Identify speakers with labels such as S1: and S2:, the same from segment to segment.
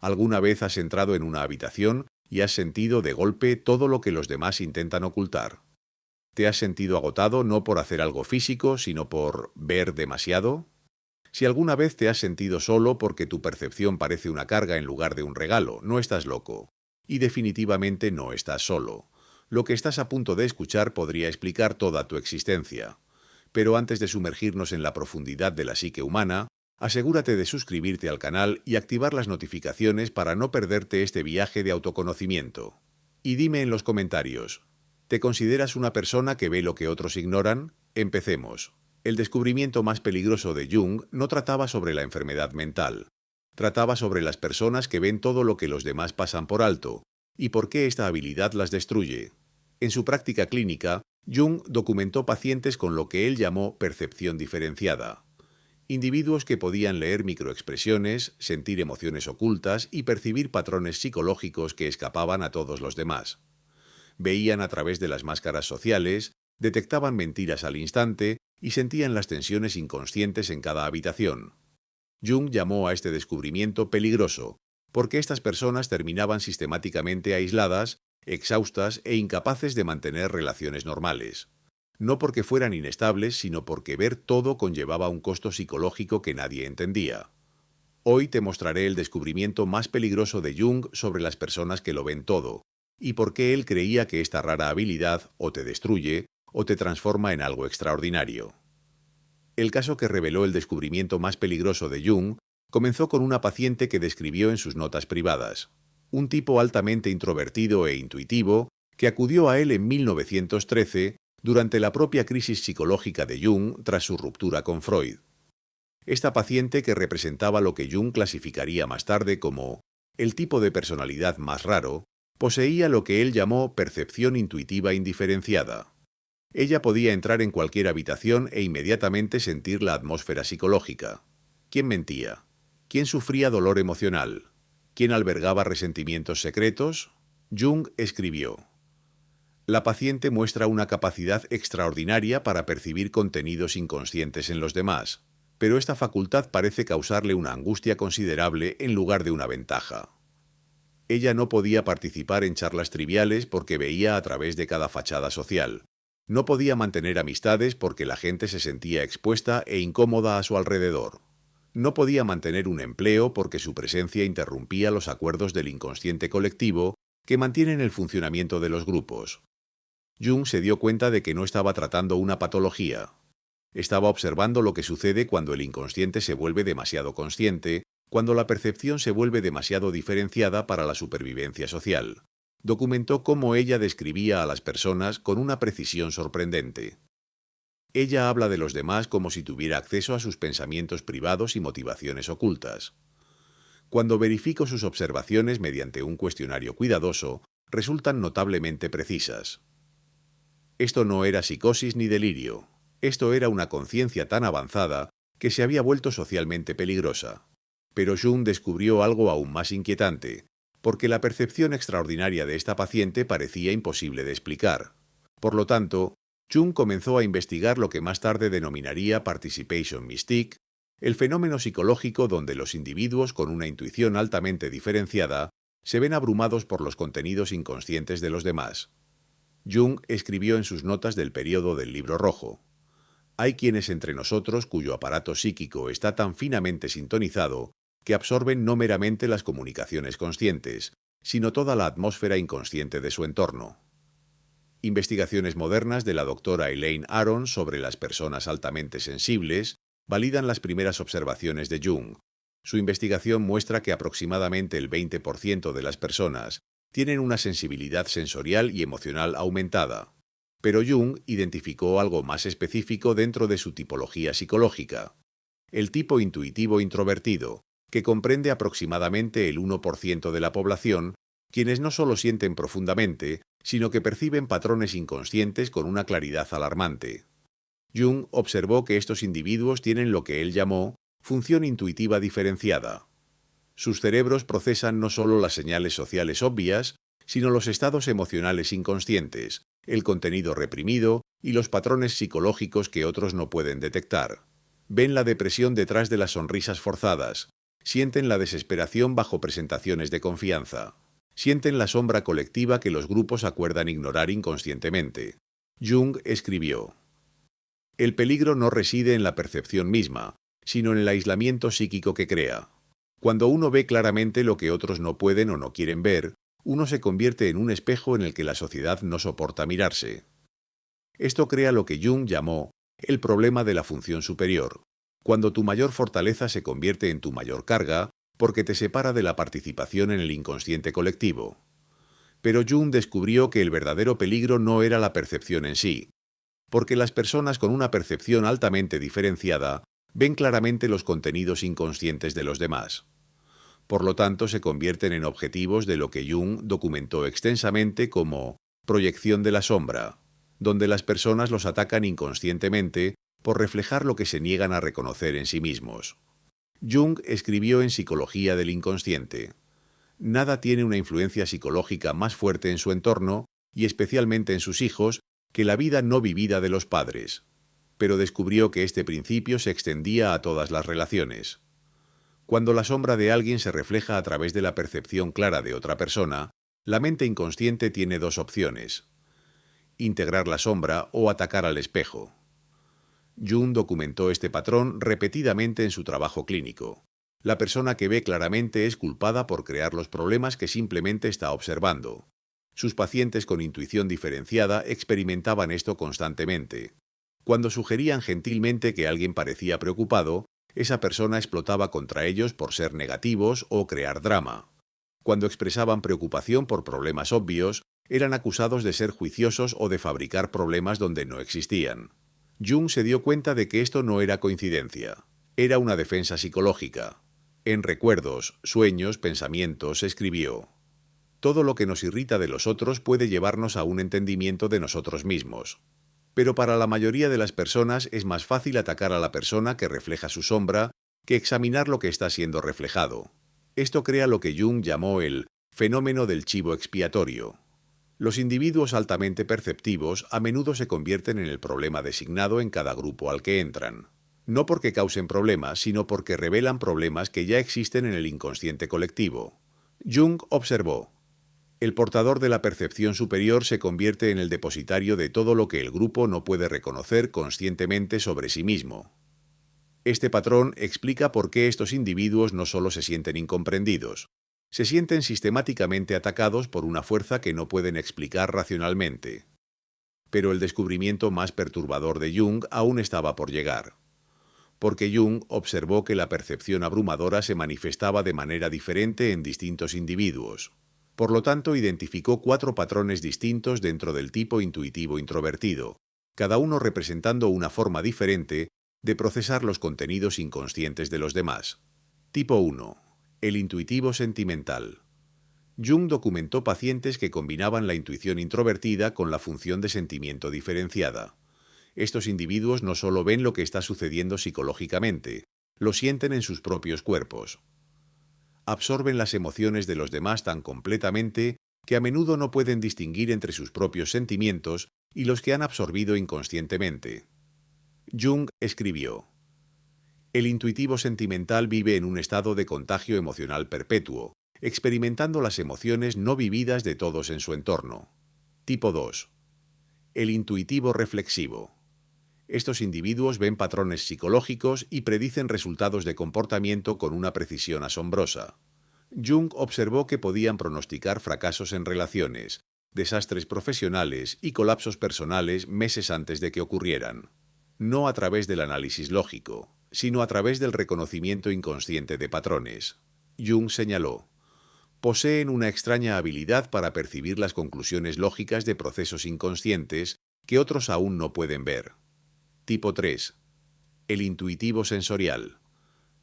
S1: ¿Alguna vez has entrado en una habitación y has sentido de golpe todo lo que los demás intentan ocultar? ¿Te has sentido agotado no por hacer algo físico, sino por ver demasiado? Si alguna vez te has sentido solo porque tu percepción parece una carga en lugar de un regalo, no estás loco. Y definitivamente no estás solo. Lo que estás a punto de escuchar podría explicar toda tu existencia. Pero antes de sumergirnos en la profundidad de la psique humana, asegúrate de suscribirte al canal y activar las notificaciones para no perderte este viaje de autoconocimiento. Y dime en los comentarios, ¿te consideras una persona que ve lo que otros ignoran? Empecemos. El descubrimiento más peligroso de Jung no trataba sobre la enfermedad mental. Trataba sobre las personas que ven todo lo que los demás pasan por alto, y por qué esta habilidad las destruye. En su práctica clínica, Jung documentó pacientes con lo que él llamó percepción diferenciada. Individuos que podían leer microexpresiones, sentir emociones ocultas y percibir patrones psicológicos que escapaban a todos los demás. Veían a través de las máscaras sociales, detectaban mentiras al instante y sentían las tensiones inconscientes en cada habitación. Jung llamó a este descubrimiento peligroso, porque estas personas terminaban sistemáticamente aisladas, exhaustas e incapaces de mantener relaciones normales. No porque fueran inestables, sino porque ver todo conllevaba un costo psicológico que nadie entendía. Hoy te mostraré el descubrimiento más peligroso de Jung sobre las personas que lo ven todo, y por qué él creía que esta rara habilidad o te destruye o te transforma en algo extraordinario. El caso que reveló el descubrimiento más peligroso de Jung comenzó con una paciente que describió en sus notas privadas. Un tipo altamente introvertido e intuitivo que acudió a él en 1913 durante la propia crisis psicológica de Jung tras su ruptura con Freud. Esta paciente, que representaba lo que Jung clasificaría más tarde como el tipo de personalidad más raro, poseía lo que él llamó percepción intuitiva indiferenciada. Ella podía entrar en cualquier habitación e inmediatamente sentir la atmósfera psicológica. ¿Quién mentía? ¿Quién sufría dolor emocional? ¿Quién albergaba resentimientos secretos? Jung escribió: la paciente muestra una capacidad extraordinaria para percibir contenidos inconscientes en los demás, pero esta facultad parece causarle una angustia considerable en lugar de una ventaja. Ella no podía participar en charlas triviales porque veía a través de cada fachada social. No podía mantener amistades porque la gente se sentía expuesta e incómoda a su alrededor. No podía mantener un empleo porque su presencia interrumpía los acuerdos del inconsciente colectivo que mantienen el funcionamiento de los grupos. Jung se dio cuenta de que no estaba tratando una patología. Estaba observando lo que sucede cuando el inconsciente se vuelve demasiado consciente, cuando la percepción se vuelve demasiado diferenciada para la supervivencia social. Documentó cómo ella describía a las personas con una precisión sorprendente. Ella habla de los demás como si tuviera acceso a sus pensamientos privados y motivaciones ocultas. Cuando verifico sus observaciones mediante un cuestionario cuidadoso, resultan notablemente precisas. Esto no era psicosis ni delirio. Esto era una conciencia tan avanzada que se había vuelto socialmente peligrosa. Pero Jung descubrió algo aún más inquietante, porque la percepción extraordinaria de esta paciente parecía imposible de explicar. Por lo tanto, Jung comenzó a investigar lo que más tarde denominaría Participation Mystique, el fenómeno psicológico donde los individuos con una intuición altamente diferenciada se ven abrumados por los contenidos inconscientes de los demás. Jung escribió en sus notas del período del Libro Rojo: hay quienes entre nosotros cuyo aparato psíquico está tan finamente sintonizado que absorben no meramente las comunicaciones conscientes, sino toda la atmósfera inconsciente de su entorno. Investigaciones modernas de la doctora Elaine Aron sobre las personas altamente sensibles validan las primeras observaciones de Jung. Su investigación muestra que aproximadamente el 20% de las personas tienen una sensibilidad sensorial y emocional aumentada. Pero Jung identificó algo más específico dentro de su tipología psicológica: el tipo intuitivo introvertido, que comprende aproximadamente el 1% de la población, quienes no solo sienten profundamente, sino que perciben patrones inconscientes con una claridad alarmante. Jung observó que estos individuos tienen lo que él llamó función intuitiva diferenciada. Sus cerebros procesan no solo las señales sociales obvias, sino los estados emocionales inconscientes, el contenido reprimido y los patrones psicológicos que otros no pueden detectar. Ven la depresión detrás de las sonrisas forzadas, Sienten la desesperación bajo presentaciones de confianza. Sienten la sombra colectiva que los grupos acuerdan ignorar inconscientemente. Jung escribió: el peligro no reside en la percepción misma, sino en el aislamiento psíquico que crea. Cuando uno ve claramente lo que otros no pueden o no quieren ver, uno se convierte en un espejo en el que la sociedad no soporta mirarse. Esto crea lo que Jung llamó el problema de la función superior, cuando tu mayor fortaleza se convierte en tu mayor carga, porque te separa de la participación en el inconsciente colectivo. Pero Jung descubrió que el verdadero peligro no era la percepción en sí, porque las personas con una percepción altamente diferenciada ven claramente los contenidos inconscientes de los demás. Por lo tanto, se convierten en objetivos de lo que Jung documentó extensamente como proyección de la sombra, donde las personas los atacan inconscientemente por reflejar lo que se niegan a reconocer en sí mismos. Jung escribió en Psicología del Inconsciente: nada tiene una influencia psicológica más fuerte en su entorno, y especialmente en sus hijos, que la vida no vivida de los padres. Pero descubrió que este principio se extendía a todas las relaciones. Cuando la sombra de alguien se refleja a través de la percepción clara de otra persona, la mente inconsciente tiene dos opciones: integrar la sombra o atacar al espejo. Jung documentó este patrón repetidamente en su trabajo clínico. La persona que ve claramente es culpada por crear los problemas que simplemente está observando. Sus pacientes con intuición diferenciada experimentaban esto constantemente. Cuando sugerían gentilmente que alguien parecía preocupado, esa persona explotaba contra ellos por ser negativos o crear drama. Cuando expresaban preocupación por problemas obvios, eran acusados de ser juiciosos o de fabricar problemas donde no existían. Jung se dio cuenta de que esto no era coincidencia. Era una defensa psicológica. En Recuerdos, Sueños, Pensamientos escribió: todo lo que nos irrita de los otros puede llevarnos a un entendimiento de nosotros mismos. Pero para la mayoría de las personas es más fácil atacar a la persona que refleja su sombra que examinar lo que está siendo reflejado. Esto crea lo que Jung llamó el fenómeno del chivo expiatorio. Los individuos altamente perceptivos a menudo se convierten en el problema designado en cada grupo al que entran. No porque causen problemas, sino porque revelan problemas que ya existen en el inconsciente colectivo. Jung observó: el portador de la percepción superior se convierte en el depositario de todo lo que el grupo no puede reconocer conscientemente sobre sí mismo. Este patrón explica por qué estos individuos no solo se sienten incomprendidos, se sienten sistemáticamente atacados por una fuerza que no pueden explicar racionalmente. Pero el descubrimiento más perturbador de Jung aún estaba por llegar. Porque Jung observó que la percepción abrumadora se manifestaba de manera diferente en distintos individuos. Por lo tanto, identificó 4 patrones distintos dentro del tipo intuitivo introvertido, cada uno representando una forma diferente de procesar los contenidos inconscientes de los demás. Tipo 1. El intuitivo sentimental. Jung documentó pacientes que combinaban la intuición introvertida con la función de sentimiento diferenciada. Estos individuos no solo ven lo que está sucediendo psicológicamente, lo sienten en sus propios cuerpos. Absorben las emociones de los demás tan completamente que a menudo no pueden distinguir entre sus propios sentimientos y los que han absorbido inconscientemente. Jung escribió: el intuitivo sentimental vive en un estado de contagio emocional perpetuo, experimentando las emociones no vividas de todos en su entorno. Tipo 2. El intuitivo reflexivo. Estos individuos ven patrones psicológicos y predicen resultados de comportamiento con una precisión asombrosa. Jung observó que podían pronosticar fracasos en relaciones, desastres profesionales y colapsos personales meses antes de que ocurrieran. No a través del análisis lógico, sino a través del reconocimiento inconsciente de patrones. Jung señaló: poseen una extraña habilidad para percibir las conclusiones lógicas de procesos inconscientes que otros aún no pueden ver. Tipo 3. El intuitivo sensorial.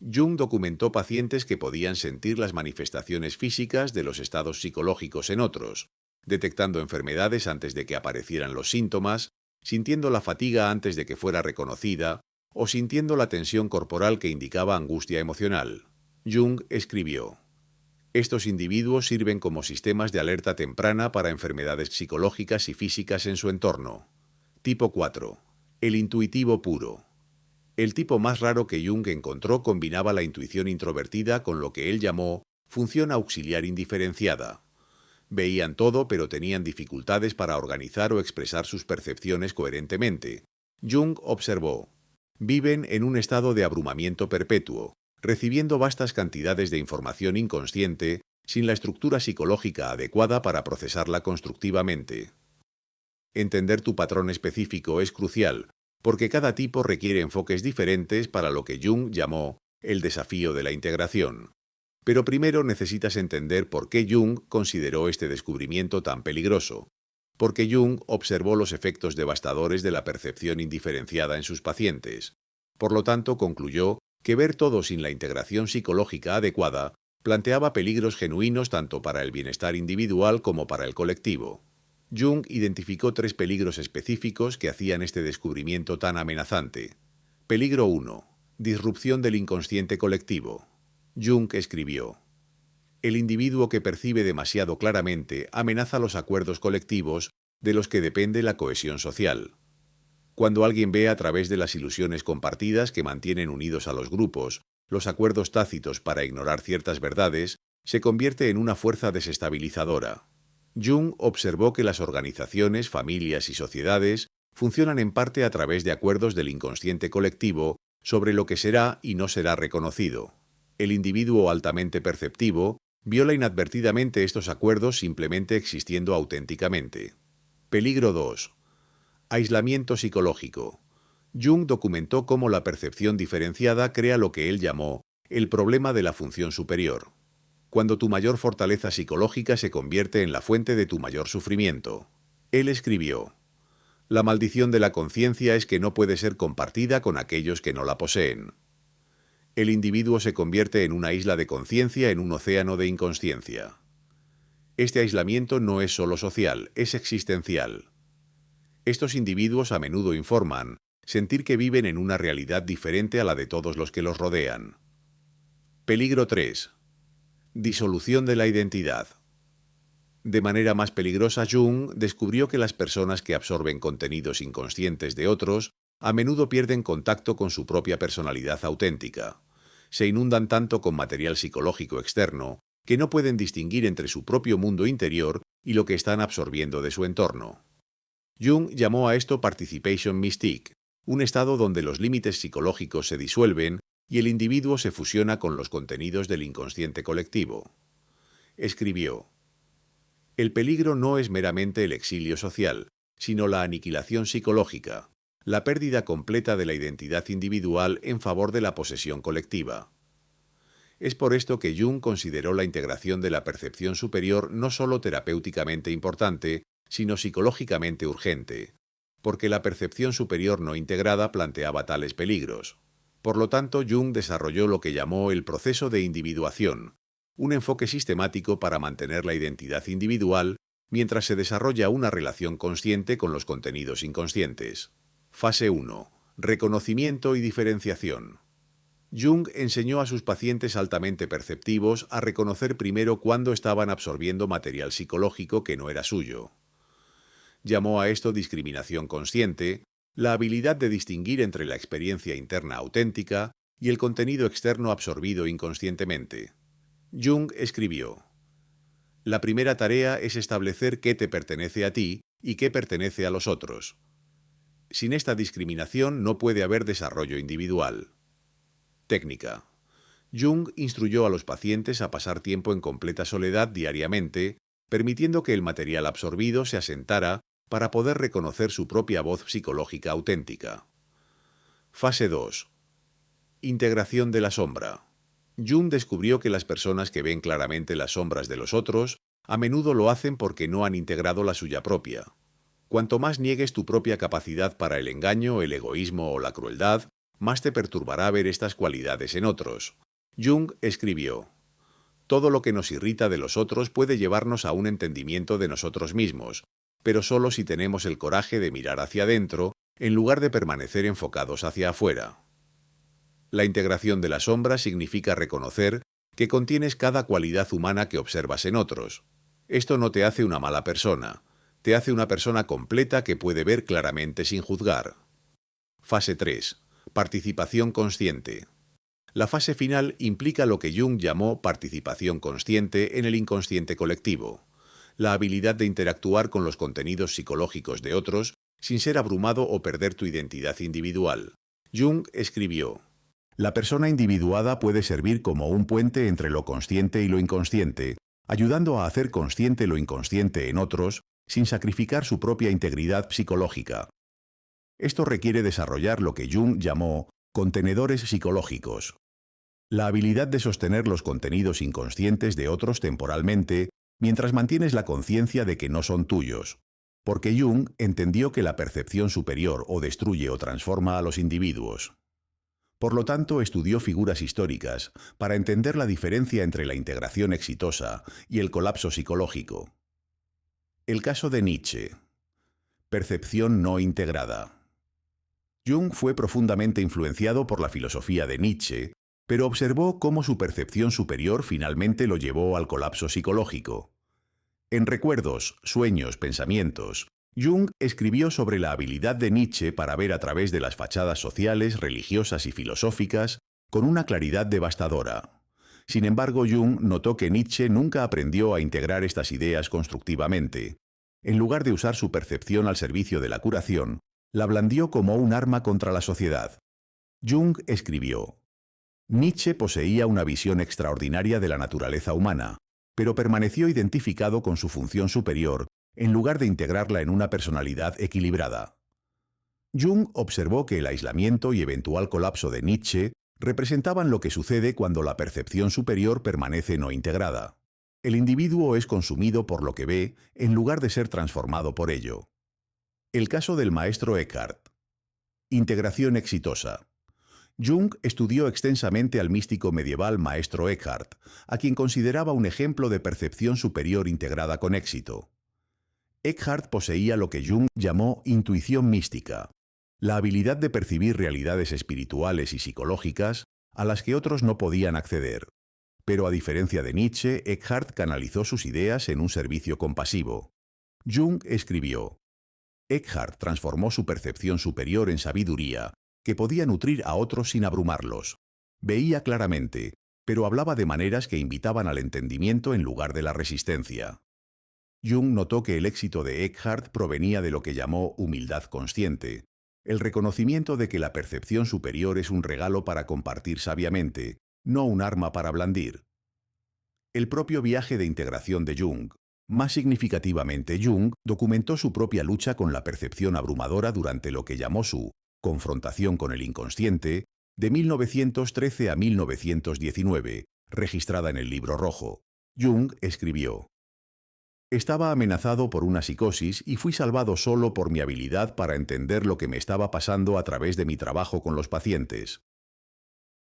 S1: Jung documentó pacientes que podían sentir las manifestaciones físicas de los estados psicológicos en otros, detectando enfermedades antes de que aparecieran los síntomas, sintiendo la fatiga antes de que fuera reconocida, o sintiendo la tensión corporal que indicaba angustia emocional. Jung escribió: estos individuos sirven como sistemas de alerta temprana para enfermedades psicológicas y físicas en su entorno. Tipo 4. El intuitivo puro. El tipo más raro que Jung encontró combinaba la intuición introvertida con lo que él llamó función auxiliar indiferenciada. Veían todo, pero tenían dificultades para organizar o expresar sus percepciones coherentemente. Jung observó: viven en un estado de abrumamiento perpetuo, recibiendo vastas cantidades de información inconsciente sin la estructura psicológica adecuada para procesarla constructivamente. Entender tu patrón específico es crucial, porque cada tipo requiere enfoques diferentes para lo que Jung llamó el desafío de la integración. Pero primero necesitas entender por qué Jung consideró este descubrimiento tan peligroso. Porque Jung observó los efectos devastadores de la percepción indiferenciada en sus pacientes. Por lo tanto, concluyó que ver todo sin la integración psicológica adecuada planteaba peligros genuinos tanto para el bienestar individual como para el colectivo. Jung identificó 3 peligros específicos que hacían este descubrimiento tan amenazante. Peligro 1. Disrupción del inconsciente colectivo. Jung escribió: el individuo que percibe demasiado claramente amenaza los acuerdos colectivos de los que depende la cohesión social. Cuando alguien ve a través de las ilusiones compartidas que mantienen unidos a los grupos, los acuerdos tácitos para ignorar ciertas verdades, se convierte en una fuerza desestabilizadora. Jung observó que las organizaciones, familias y sociedades funcionan en parte a través de acuerdos del inconsciente colectivo sobre lo que será y no será reconocido. El individuo altamente perceptivo viola inadvertidamente estos acuerdos simplemente existiendo auténticamente. Peligro 2. Aislamiento psicológico. Jung documentó cómo la percepción diferenciada crea lo que él llamó el problema de la función superior. Cuando tu mayor fortaleza psicológica se convierte en la fuente de tu mayor sufrimiento. Él escribió: la maldición de la conciencia es que no puede ser compartida con aquellos que no la poseen. El individuo se convierte en una isla de conciencia en un océano de inconsciencia. Este aislamiento no es solo social, es existencial. Estos individuos a menudo informan sentir que viven en una realidad diferente a la de todos los que los rodean. Peligro 3. Disolución de la identidad. De manera más peligrosa, Jung descubrió que las personas que absorben contenidos inconscientes de otros a menudo pierden contacto con su propia personalidad auténtica. Se inundan tanto con material psicológico externo que no pueden distinguir entre su propio mundo interior y lo que están absorbiendo de su entorno. Jung llamó a esto participation mystique, un estado donde los límites psicológicos se disuelven y el individuo se fusiona con los contenidos del inconsciente colectivo. Escribió: el peligro no es meramente el exilio social, sino la aniquilación psicológica, la pérdida completa de la identidad individual en favor de la posesión colectiva. Es por esto que Jung consideró la integración de la percepción superior no solo terapéuticamente importante, sino psicológicamente urgente, porque la percepción superior no integrada planteaba tales peligros. Por lo tanto, Jung desarrolló lo que llamó el proceso de individuación, un enfoque sistemático para mantener la identidad individual mientras se desarrolla una relación consciente con los contenidos inconscientes. Fase 1. Reconocimiento y diferenciación. Jung enseñó a sus pacientes altamente perceptivos a reconocer primero cuándo estaban absorbiendo material psicológico que no era suyo. Llamó a esto discriminación consciente, la habilidad de distinguir entre la experiencia interna auténtica y el contenido externo absorbido inconscientemente. Jung escribió: la primera tarea es establecer qué te pertenece a ti y qué pertenece a los otros. Sin esta discriminación no puede haber desarrollo individual. Técnica. Jung instruyó a los pacientes a pasar tiempo en completa soledad diariamente, permitiendo que el material absorbido se asentara para poder reconocer su propia voz psicológica auténtica. Fase 2. Integración de la sombra. Jung descubrió que las personas que ven claramente las sombras de los otros a menudo lo hacen porque no han integrado la suya propia. Cuanto más niegues tu propia capacidad para el engaño, el egoísmo o la crueldad, más te perturbará ver estas cualidades en otros. Jung escribió: todo lo que nos irrita de los otros puede llevarnos a un entendimiento de nosotros mismos, pero solo si tenemos el coraje de mirar hacia adentro en lugar de permanecer enfocados hacia afuera. La integración de la sombra significa reconocer que contienes cada cualidad humana que observas en otros. Esto no te hace una mala persona, te hace una persona completa que puede ver claramente sin juzgar. Fase 3. Participación consciente. La fase final implica lo que Jung llamó participación consciente en el inconsciente colectivo, la habilidad de interactuar con los contenidos psicológicos de otros sin ser abrumado o perder tu identidad individual. Jung escribió: la persona individuada puede servir como un puente entre lo consciente y lo inconsciente, ayudando a hacer consciente lo inconsciente en otros, sin sacrificar su propia integridad psicológica. Esto requiere desarrollar lo que Jung llamó contenedores psicológicos. La habilidad de sostener los contenidos inconscientes de otros temporalmente, mientras mantienes la conciencia de que no son tuyos. Porque Jung entendió que la percepción superior o destruye o transforma a los individuos. Por lo tanto, estudió figuras históricas para entender la diferencia entre la integración exitosa y el colapso psicológico. El caso de Nietzsche. Percepción no integrada. Jung fue profundamente influenciado por la filosofía de Nietzsche, pero observó cómo su percepción superior finalmente lo llevó al colapso psicológico. En Recuerdos, Sueños, Pensamientos, Jung escribió sobre la habilidad de Nietzsche para ver a través de las fachadas sociales, religiosas y filosóficas con una claridad devastadora. Sin embargo, Jung notó que Nietzsche nunca aprendió a integrar estas ideas constructivamente. En lugar de usar su percepción al servicio de la curación, la blandió como un arma contra la sociedad. Jung escribió: Nietzsche poseía una visión extraordinaria de la naturaleza humana, pero permaneció identificado con su función superior en lugar de integrarla en una personalidad equilibrada. Jung observó que el aislamiento y eventual colapso de Nietzsche representaban lo que sucede cuando la percepción superior permanece no integrada. El individuo es consumido por lo que ve en lugar de ser transformado por ello. El caso del maestro Eckhart. Integración exitosa. Jung estudió extensamente al místico medieval maestro Eckhart, a quien consideraba un ejemplo de percepción superior integrada con éxito. Eckhart poseía lo que Jung llamó intuición mística, la habilidad de percibir realidades espirituales y psicológicas a las que otros no podían acceder. Pero a diferencia de Nietzsche, Eckhart canalizó sus ideas en un servicio compasivo. Jung escribió: Eckhart transformó su percepción superior en sabiduría, que podía nutrir a otros sin abrumarlos. Veía claramente, pero hablaba de maneras que invitaban al entendimiento en lugar de la resistencia. Jung notó que el éxito de Eckhart provenía de lo que llamó humildad consciente, el reconocimiento de que la percepción superior es un regalo para compartir sabiamente, no un arma para blandir. El propio viaje de integración de Jung. Más significativamente, Jung documentó su propia lucha con la percepción abrumadora durante lo que llamó su confrontación con el inconsciente, de 1913 a 1919, registrada en el Libro Rojo. Jung escribió: estaba amenazado por una psicosis y fui salvado solo por mi habilidad para entender lo que me estaba pasando a través de mi trabajo con los pacientes.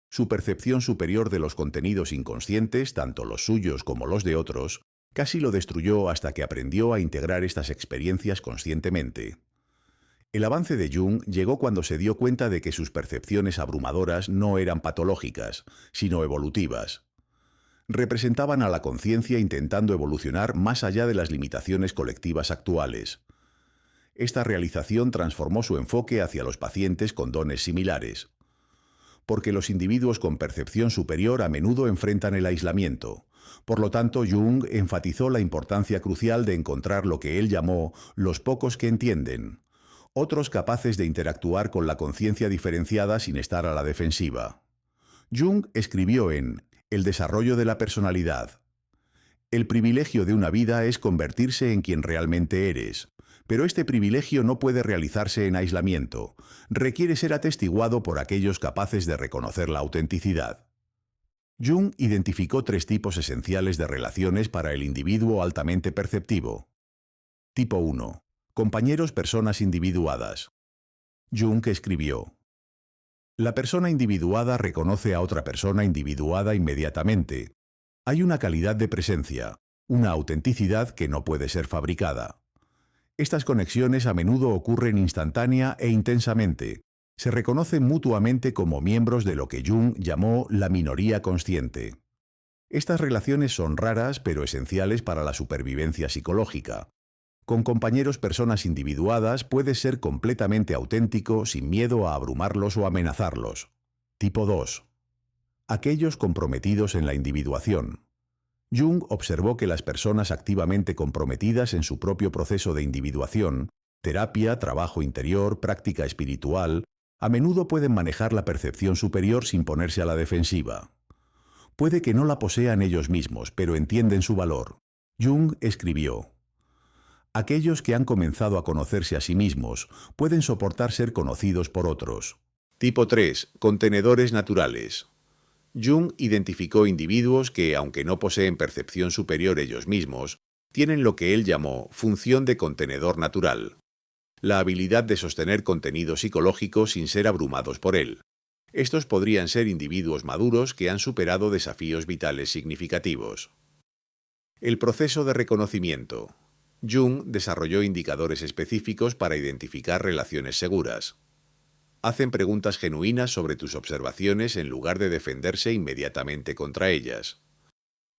S1: Su percepción superior de los contenidos inconscientes, tanto los suyos como los de otros, casi lo destruyó hasta que aprendió a integrar estas experiencias conscientemente. El avance de Jung llegó cuando se dio cuenta de que sus percepciones abrumadoras no eran patológicas, sino evolutivas. Representaban a la conciencia intentando evolucionar más allá de las limitaciones colectivas actuales. Esta realización transformó su enfoque hacia los pacientes con dones similares. Porque los individuos con percepción superior a menudo enfrentan el aislamiento. Por lo tanto, Jung enfatizó la importancia crucial de encontrar lo que él llamó los pocos que entienden, otros capaces de interactuar con la conciencia diferenciada sin estar a la defensiva. Jung escribió en El desarrollo de la personalidad: el privilegio de una vida es convertirse en quien realmente eres, pero este privilegio no puede realizarse en aislamiento, requiere ser atestiguado por aquellos capaces de reconocer la autenticidad. Jung identificó 3 tipos esenciales de relaciones para el individuo altamente perceptivo. Tipo 1. Compañeros, personas individuadas. Jung escribió: la persona individuada reconoce a otra persona individuada inmediatamente. Hay una calidad de presencia, una autenticidad que no puede ser fabricada. Estas conexiones a menudo ocurren instantánea e intensamente. Se reconocen mutuamente como miembros de lo que Jung llamó la minoría consciente. Estas relaciones son raras pero esenciales para la supervivencia psicológica. Con compañeros personas individuadas puedes ser completamente auténtico sin miedo a abrumarlos o amenazarlos. Tipo 2. Aquellos comprometidos en la individuación. Jung observó que las personas activamente comprometidas en su propio proceso de individuación, terapia, trabajo interior, práctica espiritual, a menudo pueden manejar la percepción superior sin ponerse a la defensiva. Puede que no la posean ellos mismos, pero entienden su valor. Jung escribió: aquellos que han comenzado a conocerse a sí mismos pueden soportar ser conocidos por otros. Tipo 3. Contenedores naturales. Jung identificó individuos que, aunque no poseen percepción superior ellos mismos, tienen lo que él llamó función de contenedor natural, la habilidad de sostener contenido psicológico sin ser abrumados por él. Estos podrían ser individuos maduros que han superado desafíos vitales significativos. El proceso de reconocimiento. Jung desarrolló indicadores específicos para identificar relaciones seguras. Hacen preguntas genuinas sobre tus observaciones en lugar de defenderse inmediatamente contra ellas.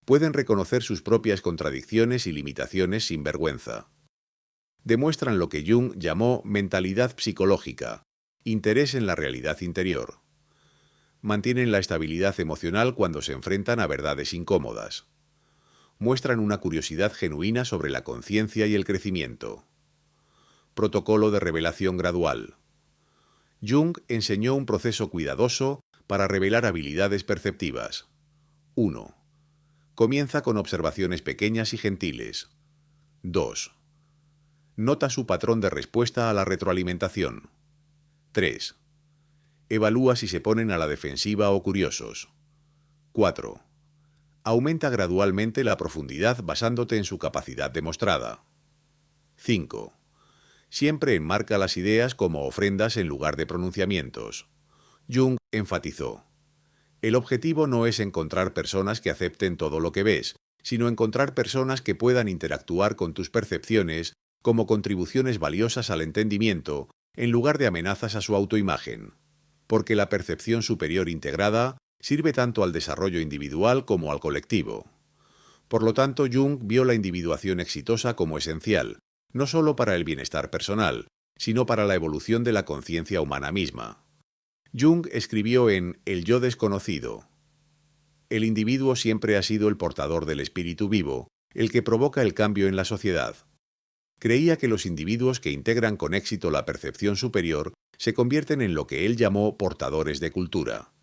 S1: Pueden reconocer sus propias contradicciones y limitaciones sin vergüenza. Demuestran lo que Jung llamó mentalidad psicológica, interés en la realidad interior. Mantienen la estabilidad emocional cuando se enfrentan a verdades incómodas. Muestran una curiosidad genuina sobre la conciencia y el crecimiento. Protocolo de revelación gradual. Jung enseñó un proceso cuidadoso para revelar habilidades perceptivas. 1. Comienza con observaciones pequeñas y gentiles. 2. Nota su patrón de respuesta a la retroalimentación. 3. Evalúa si se ponen a la defensiva o curiosos. 4. Aumenta gradualmente la profundidad basándote en su capacidad demostrada. 5. Siempre enmarca las ideas como ofrendas en lugar de pronunciamientos. Jung enfatizó: el objetivo no es encontrar personas que acepten todo lo que ves, sino encontrar personas que puedan interactuar con tus percepciones como contribuciones valiosas al entendimiento, en lugar de amenazas a su autoimagen. Porque la percepción superior integrada sirve tanto al desarrollo individual como al colectivo. Por lo tanto, Jung vio la individuación exitosa como esencial, no solo para el bienestar personal, sino para la evolución de la conciencia humana misma. Jung escribió en El yo desconocido: el individuo siempre ha sido el portador del espíritu vivo, el que provoca el cambio en la sociedad. Creía que los individuos que integran con éxito la percepción superior se convierten en lo que él llamó portadores de cultura,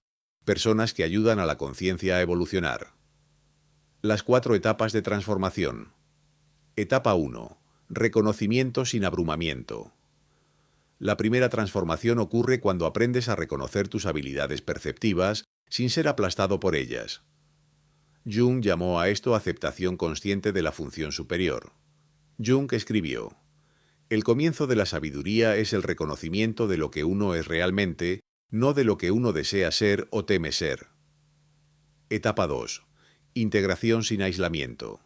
S1: personas que ayudan a la conciencia a evolucionar. Las 4 etapas de transformación. Etapa 1. Reconocimiento sin abrumamiento. La primera transformación ocurre cuando aprendes a reconocer tus habilidades perceptivas sin ser aplastado por ellas. Jung llamó a esto aceptación consciente de la función superior. Jung escribió: el comienzo de la sabiduría es el reconocimiento de lo que uno es realmente, no de lo que uno desea ser o teme ser. Etapa 2. Integración sin aislamiento.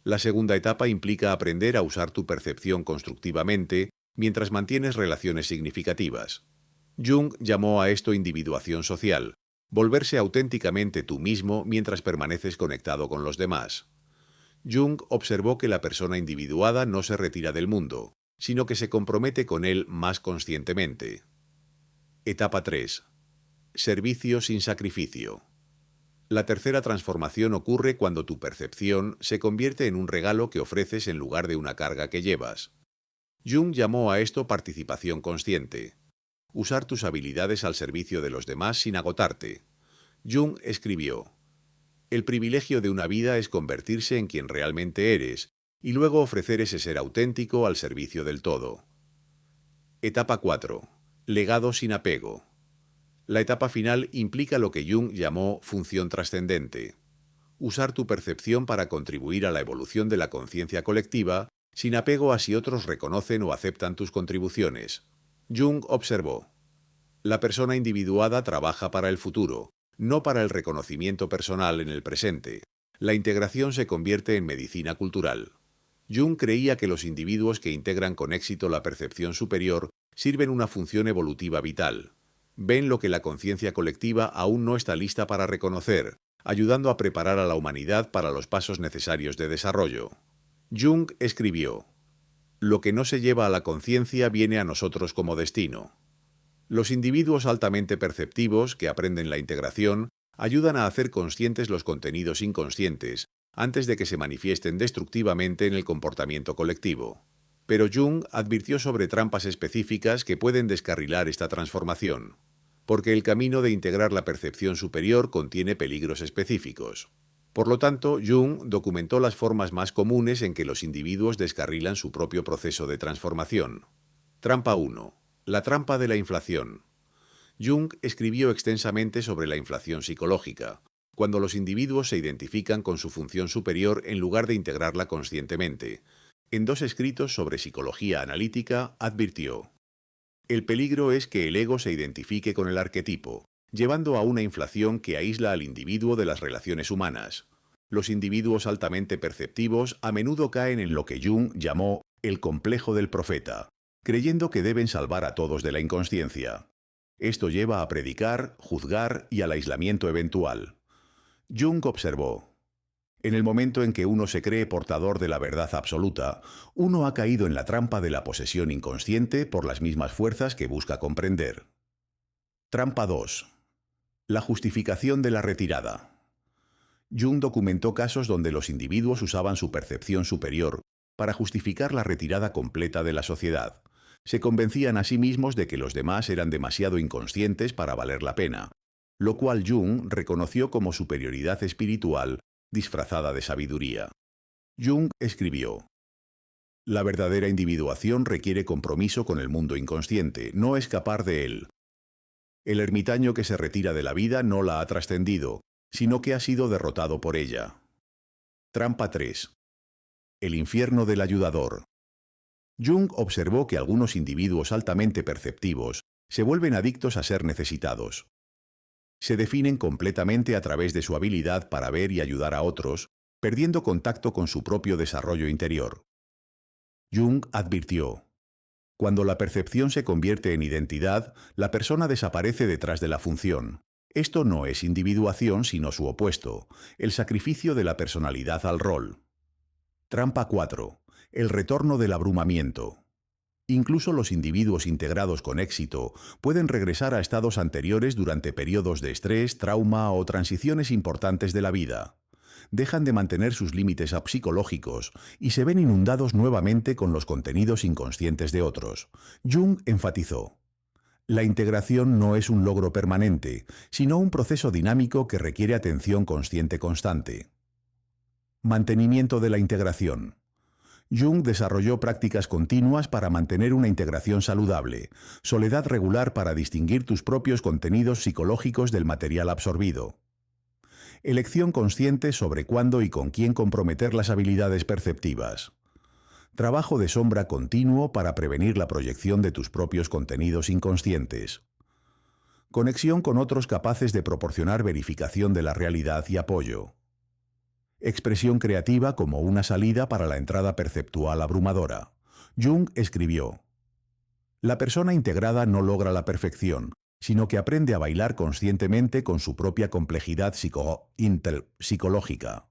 S1: La segunda etapa implica aprender a usar tu percepción constructivamente mientras mantienes relaciones significativas. Jung llamó a esto individuación social, volverse auténticamente tú mismo mientras permaneces conectado con los demás. Jung observó que la persona individuada no se retira del mundo, sino que se compromete con él más conscientemente. Etapa 3. Servicio sin sacrificio. La tercera transformación ocurre cuando tu percepción se convierte en un regalo que ofreces en lugar de una carga que llevas. Jung llamó a esto participación consciente. Usar tus habilidades al servicio de los demás sin agotarte. Jung escribió: el privilegio de una vida es convertirse en quien realmente eres y luego ofrecer ese ser auténtico al servicio del todo. Etapa 4. Legado sin apego. La etapa final implica lo que Jung llamó función trascendente. Usar tu percepción para contribuir a la evolución de la conciencia colectiva sin apego a si otros reconocen o aceptan tus contribuciones. Jung observó: la persona individuada trabaja para el futuro, no para el reconocimiento personal en el presente. La integración se convierte en medicina cultural. Jung creía que los individuos que integran con éxito la percepción superior sirven una función evolutiva vital. Ven lo que la conciencia colectiva aún no está lista para reconocer, ayudando a preparar a la humanidad para los pasos necesarios de desarrollo. Jung escribió: Lo que no se lleva a la conciencia viene a nosotros como destino. Los individuos altamente perceptivos, que aprenden la integración, ayudan a hacer conscientes los contenidos inconscientes, antes de que se manifiesten destructivamente en el comportamiento colectivo. Pero Jung advirtió sobre trampas específicas que pueden descarrilar esta transformación, porque el camino de integrar la percepción superior contiene peligros específicos. Por lo tanto, Jung documentó las formas más comunes en que los individuos descarrilan su propio proceso de transformación. Trampa 1. La trampa de la inflación. Jung escribió extensamente sobre la inflación psicológica, cuando los individuos se identifican con su función superior en lugar de integrarla conscientemente. En 2 escritos sobre psicología analítica, advirtió: el peligro es que el ego se identifique con el arquetipo, llevando a una inflación que aísla al individuo de las relaciones humanas. Los individuos altamente perceptivos a menudo caen en lo que Jung llamó el complejo del profeta, creyendo que deben salvar a todos de la inconsciencia. Esto lleva a predicar, juzgar y al aislamiento eventual. Jung observó: en el momento en que uno se cree portador de la verdad absoluta, uno ha caído en la trampa de la posesión inconsciente por las mismas fuerzas que busca comprender. Trampa 2. La justificación de la retirada. Jung documentó casos donde los individuos usaban su percepción superior para justificar la retirada completa de la sociedad. Se convencían a sí mismos de que los demás eran demasiado inconscientes para valer la pena, lo cual Jung reconoció como superioridad espiritual disfrazada de sabiduría. Jung escribió: la verdadera individuación requiere compromiso con el mundo inconsciente, no escapar de él. El ermitaño que se retira de la vida no la ha trascendido, sino que ha sido derrotado por ella. Trampa 3. El infierno del ayudador. Jung observó que algunos individuos altamente perceptivos se vuelven adictos a ser necesitados. Se definen completamente a través de su habilidad para ver y ayudar a otros, perdiendo contacto con su propio desarrollo interior. Jung advirtió: cuando la percepción se convierte en identidad, la persona desaparece detrás de la función. Esto no es individuación, sino su opuesto, el sacrificio de la personalidad al rol. Trampa 4. El retorno del abrumamiento. Incluso los individuos integrados con éxito pueden regresar a estados anteriores durante periodos de estrés, trauma o transiciones importantes de la vida. Dejan de mantener sus límites psicológicos y se ven inundados nuevamente con los contenidos inconscientes de otros. Jung enfatizó: la integración no es un logro permanente, sino un proceso dinámico que requiere atención consciente constante. Mantenimiento de la integración. Jung desarrolló prácticas continuas para mantener una integración saludable, soledad regular para distinguir tus propios contenidos psicológicos del material absorbido. Elección consciente sobre cuándo y con quién comprometer las habilidades perceptivas. Trabajo de sombra continuo para prevenir la proyección de tus propios contenidos inconscientes. Conexión con otros capaces de proporcionar verificación de la realidad y apoyo. Expresión creativa como una salida para la entrada perceptual abrumadora. Jung escribió: la persona integrada no logra la perfección, sino que aprende a bailar conscientemente con su propia complejidad psicológica.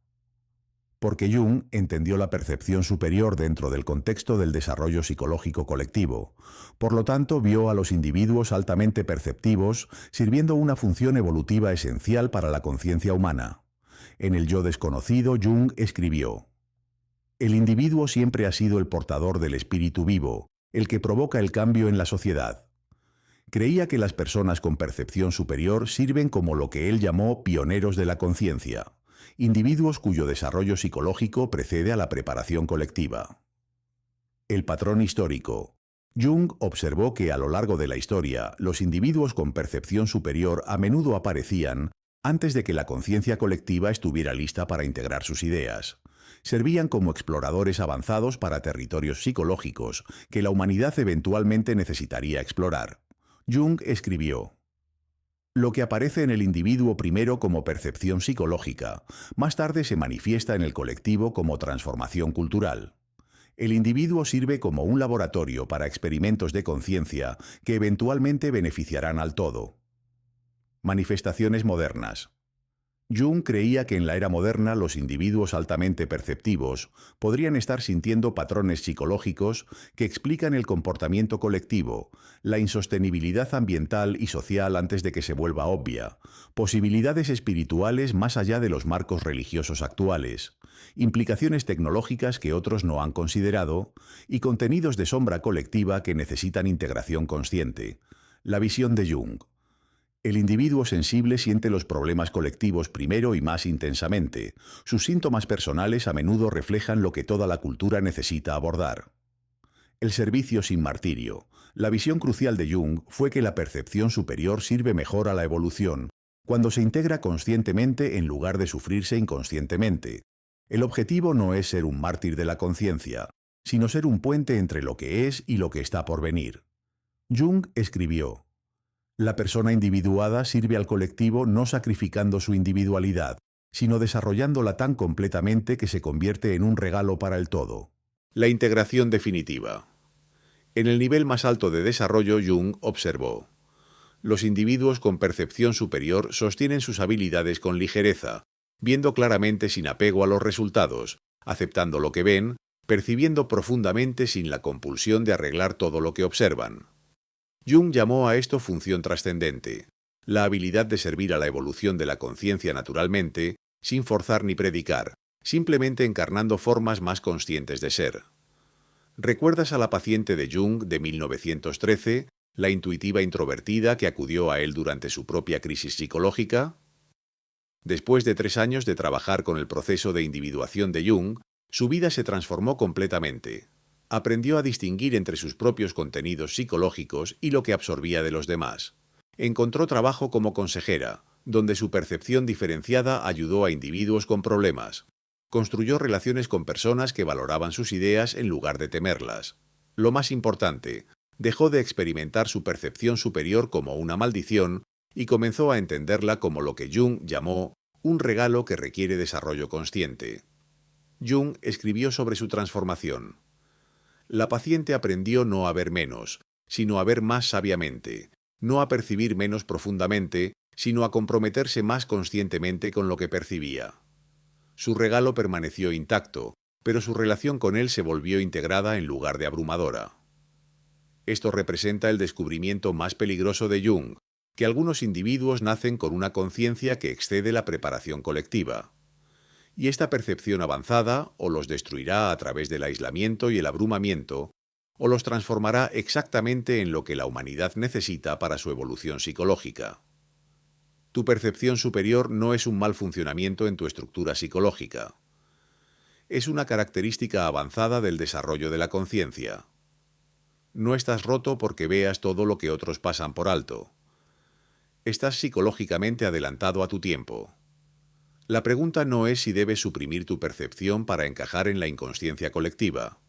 S1: Porque Jung entendió la percepción superior dentro del contexto del desarrollo psicológico colectivo. Por lo tanto, vio a los individuos altamente perceptivos sirviendo una función evolutiva esencial para la conciencia humana. En el yo desconocido, Jung escribió: el individuo siempre ha sido el portador del espíritu vivo, el que provoca el cambio en la sociedad. Creía que las personas con percepción superior sirven como lo que él llamó pioneros de la conciencia, individuos cuyo desarrollo psicológico precede a la preparación colectiva. El patrón histórico. Jung observó que a lo largo de la historia, los individuos con percepción superior a menudo aparecían antes de que la conciencia colectiva estuviera lista para integrar sus ideas. Servían como exploradores avanzados para territorios psicológicos que la humanidad eventualmente necesitaría explorar. Jung escribió: lo que aparece en el individuo primero como percepción psicológica, más tarde se manifiesta en el colectivo como transformación cultural. El individuo sirve como un laboratorio para experimentos de conciencia que eventualmente beneficiarán al todo. Manifestaciones modernas.
S2: Jung creía que en la era moderna los individuos altamente perceptivos podrían estar sintiendo patrones psicológicos que explican el comportamiento colectivo, la insostenibilidad ambiental y social antes de que se vuelva obvia, posibilidades espirituales más allá de los marcos religiosos actuales, implicaciones tecnológicas que otros no han considerado y contenidos de sombra colectiva que necesitan integración consciente. La visión de Jung. El individuo sensible siente los problemas colectivos primero y más intensamente. Sus síntomas personales a menudo reflejan lo que toda la cultura necesita abordar. El servicio sin martirio. La visión crucial de Jung fue que la percepción superior sirve mejor a la evolución, cuando se integra conscientemente en lugar de sufrirse inconscientemente. El objetivo no es ser un mártir de la conciencia, sino ser un puente entre lo que es y lo que está por venir. Jung escribió: la persona individuada sirve al colectivo no sacrificando su individualidad, sino desarrollándola tan completamente que se convierte en un regalo para el todo.
S1: La integración definitiva. En el nivel más alto de desarrollo, Jung observó: los individuos con percepción superior sostienen sus habilidades con ligereza, viendo claramente sin apego a los resultados, aceptando lo que ven, percibiendo profundamente sin la compulsión de arreglar todo lo que observan. Jung llamó a esto función trascendente, la habilidad de servir a la evolución de la conciencia naturalmente, sin forzar ni predicar, simplemente encarnando formas más conscientes de ser. ¿Recuerdas a la paciente de Jung de 1913, la intuitiva introvertida que acudió a él durante su propia crisis psicológica? Después de 3 años de trabajar con el proceso de individuación de Jung, su vida se transformó completamente. Aprendió a distinguir entre sus propios contenidos psicológicos y lo que absorbía de los demás. Encontró trabajo como consejera, donde su percepción diferenciada ayudó a individuos con problemas. Construyó relaciones con personas que valoraban sus ideas en lugar de temerlas. Lo más importante, dejó de experimentar su percepción superior como una maldición y comenzó a entenderla como lo que Jung llamó un regalo que requiere desarrollo consciente. Jung escribió sobre su transformación: la paciente aprendió no a ver menos, sino a ver más sabiamente, no a percibir menos profundamente, sino a comprometerse más conscientemente con lo que percibía. Su regalo permaneció intacto, pero su relación con él se volvió integrada en lugar de abrumadora. Esto representa el descubrimiento más peligroso de Jung, que algunos individuos nacen con una conciencia que excede la preparación colectiva. Y esta percepción avanzada o los destruirá a través del aislamiento y el abrumamiento, o los transformará exactamente en lo que la humanidad necesita para su evolución psicológica. Tu percepción superior no es un mal funcionamiento en tu estructura psicológica. Es una característica avanzada del desarrollo de la conciencia. No estás roto porque veas todo lo que otros pasan por alto. Estás psicológicamente adelantado a tu tiempo. La pregunta no es si debes suprimir tu percepción para encajar en la inconsciencia colectiva.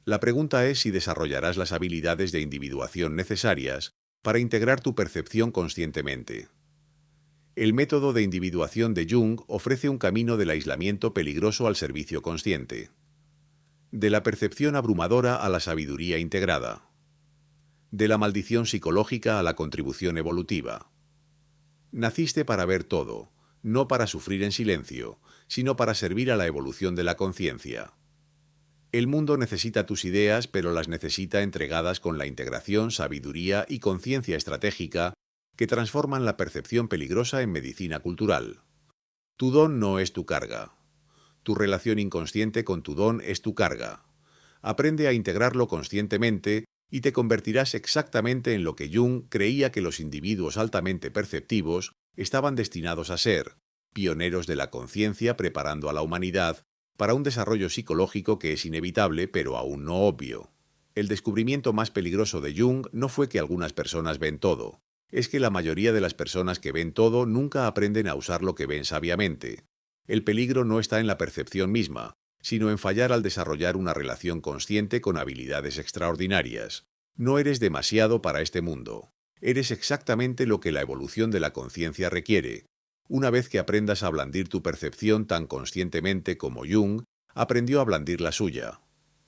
S1: La pregunta es si desarrollarás las habilidades de individuación necesarias para integrar tu percepción conscientemente. El método de individuación de Jung ofrece un camino del aislamiento peligroso al servicio consciente. De la percepción abrumadora a la sabiduría integrada. De la maldición psicológica a la contribución evolutiva. Naciste para ver todo, no para sufrir en silencio, sino para servir a la evolución de la conciencia. El mundo necesita tus ideas, pero las necesita entregadas con la integración, sabiduría y conciencia estratégica que transforman la percepción peligrosa en medicina cultural. Tu don no es tu carga. Tu relación inconsciente con tu don es tu carga. Aprende a integrarlo conscientemente y te convertirás exactamente en lo que Jung creía que los individuos altamente perceptivos estaban destinados a ser: pioneros de la conciencia preparando a la humanidad para un desarrollo psicológico que es inevitable pero aún no obvio. El descubrimiento más peligroso de Jung no fue que algunas personas ven todo, es que la mayoría de las personas que ven todo nunca aprenden a usar lo que ven sabiamente. El peligro no está en la percepción misma, sino en fallar al desarrollar una relación consciente con habilidades extraordinarias. No eres demasiado para este mundo. Eres exactamente lo que la evolución de la conciencia requiere. Una vez que aprendas a blandir tu percepción tan conscientemente como Jung aprendió a blandir la suya.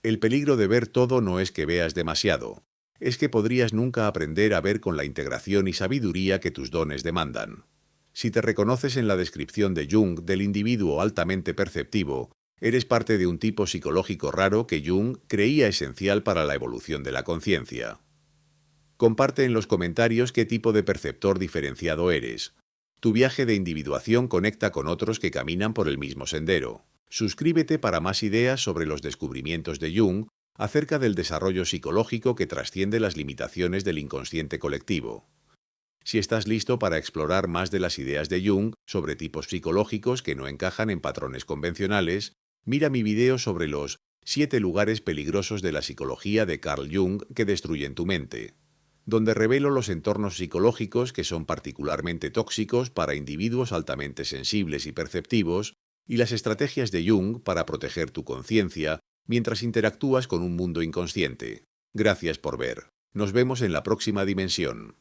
S1: El peligro de ver todo no es que veas demasiado, es que podrías nunca aprender a ver con la integración y sabiduría que tus dones demandan. Si te reconoces en la descripción de Jung del individuo altamente perceptivo, eres parte de un tipo psicológico raro que Jung creía esencial para la evolución de la conciencia. Comparte en los comentarios qué tipo de perceptor diferenciado eres. Tu viaje de individuación conecta con otros que caminan por el mismo sendero. Suscríbete para más ideas sobre los descubrimientos de Jung acerca del desarrollo psicológico que trasciende las limitaciones del inconsciente colectivo. Si estás listo para explorar más de las ideas de Jung sobre tipos psicológicos que no encajan en patrones convencionales, mira mi video sobre los 7 lugares peligrosos de la psicología de Carl Jung que destruyen tu mente, donde revelo los entornos psicológicos que son particularmente tóxicos para individuos altamente sensibles y perceptivos, y las estrategias de Jung para proteger tu conciencia mientras interactúas con un mundo inconsciente. Gracias por ver. Nos vemos en la próxima dimensión.